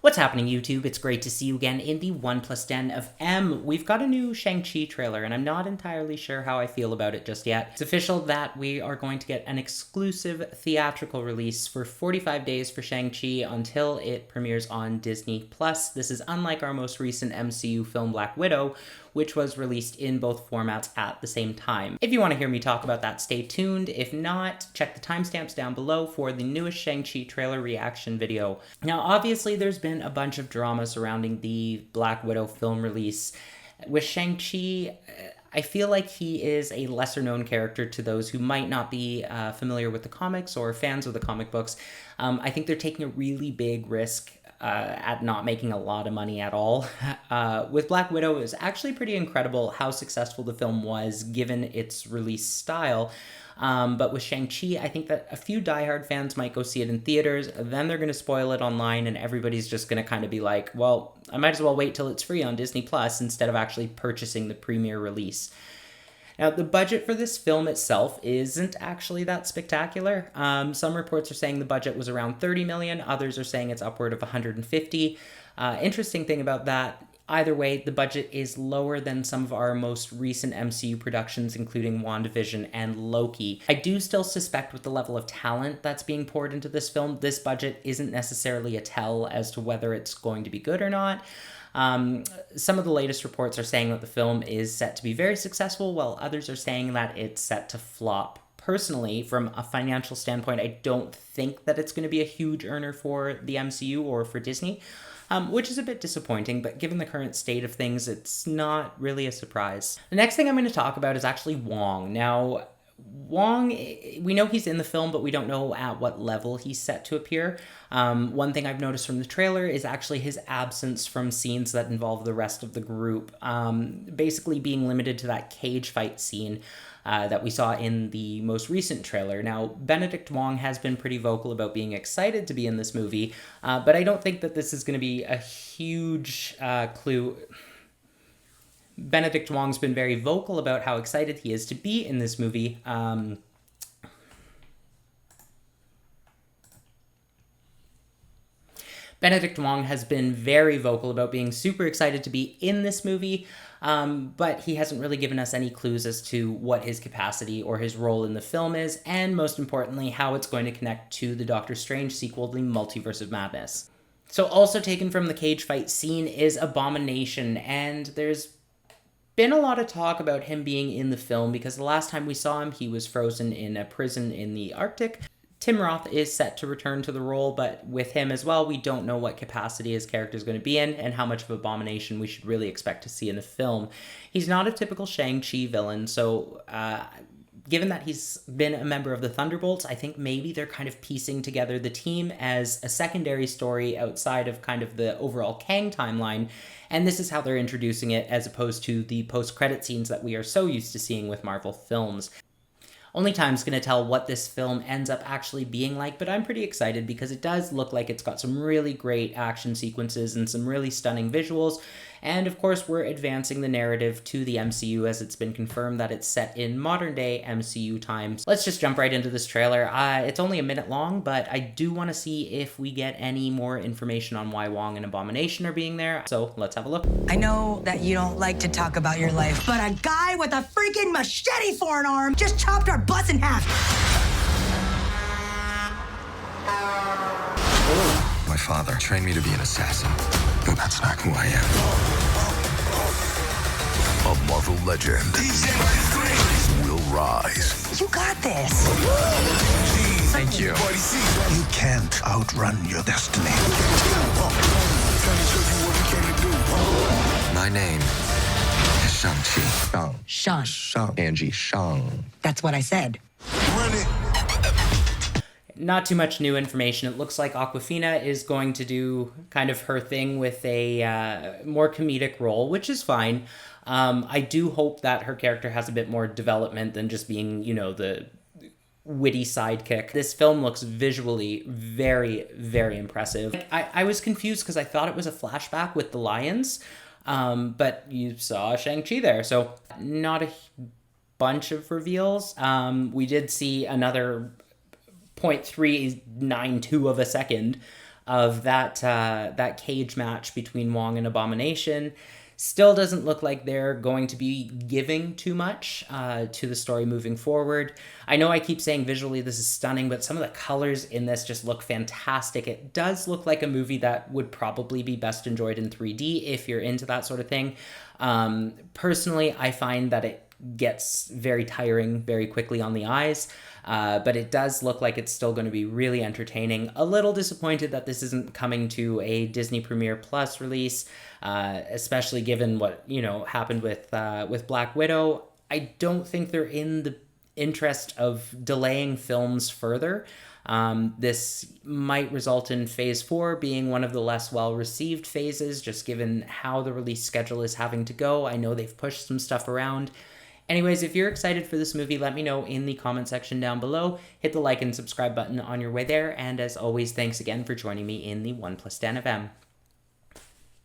What's happening, YouTube? It's great to see you again in the 1 Plus Den of M. We've got a new Shang-Chi trailer, and I'm not entirely sure how I feel about it just yet. It's official that we are going to get an exclusive theatrical release for 45 days for Shang-Chi until it premieres on Disney+. This is unlike our most recent MCU film Black Widow, which was released in both formats at the same time. If you want to hear me talk about that, stay tuned. If not, check the timestamps down below for the newest Shang-Chi trailer reaction video. Now, obviously, there's been a bunch of drama surrounding the Black Widow film release. With Shang-Chi, I feel like he is a lesser-known character to those who might not be familiar with the comics or fans of the comic books. I think they're taking a really big risk at not making a lot of money at all. With Black Widow, it was actually pretty incredible how successful the film was given its release style. But with Shang-Chi, I think that a few diehard fans might go see it in theaters, then they're going to spoil it online, and everybody's just going to kind of be like, well, I might as well wait till it's free on Disney Plus instead of actually purchasing the premiere release. Now, the budget for this film itself isn't actually that spectacular. Some reports are saying the budget was around $30 million, others are saying it's upward of $150 million. Interesting thing about that, either way, the budget is lower than some of our most recent MCU productions, including WandaVision and Loki. I do still suspect with the level of talent that's being poured into this film, this budget isn't necessarily a tell as to whether it's going to be good or not. Some of the latest reports are saying that the film is set to be very successful, while others are saying that it's set to flop. Personally, from a financial standpoint, I don't think that it's going to be a huge earner for the MCU or for Disney, which is a bit disappointing, but given the current state of things, it's not really a surprise. The next thing I'm going to talk about is actually Wong. Now, Wong, we know he's in the film, but we don't know at what level he's set to appear. One thing I've noticed from the trailer is actually his absence from scenes that involve the rest of the group, basically being limited to that cage fight scene that we saw in the most recent trailer. Now, Benedict Wong has been pretty vocal about being excited to be in this movie, but I don't think that this is going to be a huge clue. Benedict Wong's been very vocal about how excited he is to be in this movie. Benedict Wong has been very vocal about being super excited to be in this movie, but he hasn't really given us any clues as to what his capacity or his role in the film is, and most importantly, how it's going to connect to the Doctor Strange sequel, The Multiverse of Madness. So also taken from the cage fight scene is Abomination, and there's been a lot of talk about him being in the film because the last time we saw him, he was frozen in a prison in the Arctic. Tim Roth is set to return to the role, but with him as well, we don't know what capacity his character is going to be in and how much of Abomination we should really expect to see in the film. He's not a typical Shang-Chi villain, so given that he's been a member of the Thunderbolts, I think maybe they're kind of piecing together the team as a secondary story outside of kind of the overall Kang timeline, and this is how they're introducing it as opposed to the post-credit scenes that we are so used to seeing with Marvel films. Only time's going to tell what this film ends up actually being like, but I'm pretty excited because it does look like it's got some really great action sequences and some really stunning visuals. And of course, we're advancing the narrative to the MCU as it's been confirmed that it's set in modern day MCU times. Let's just jump right into this trailer. It's only a minute long, but I do want to see if we get any more information on why Wong and Abomination are being there. So let's have a look. I know that you don't like to talk about your life, but a guy with a freaking machete for an arm just chopped our butts in half. My father trained me to be an assassin, but that's not who I am. A Marvel legend will rise. You got this. Thank you. You can't outrun your destiny. My name is Shang-Chi. Shang. Shang. Angie Shang. That's what I said. Run it. Not too much new information. It looks like Awkwafina is going to do kind of her thing with a more comedic role, which is fine. I do hope that her character has a bit more development than just being, you know, the witty sidekick. This film looks visually very, very impressive. I was confused because I thought it was a flashback with the lions, but you saw Shang-Chi there, so not a bunch of reveals. We did see another 0.392 of a second of that cage match between Wong and Abomination. Still doesn't look like they're going to be giving too much to the story moving forward. I know I keep saying visually this is stunning, but some of the colors in this just look fantastic. It does look like a movie that would probably be best enjoyed in 3D if you're into that sort of thing. Personally, I find that it gets very tiring very quickly on the eyes. But it does look like it's still going to be really entertaining. A little disappointed that this isn't coming to a Disney Premiere Plus release, especially given what, you know, happened with Black Widow. I don't think they're in the interest of delaying films further. This might result in Phase 4 being one of the less well-received phases, just given how the release schedule is having to go. I know they've pushed some stuff around. Anyways, if you're excited for this movie, let me know in the comment section down below. Hit the like and subscribe button on your way there. And as always, thanks again for joining me in the 1+10 of M.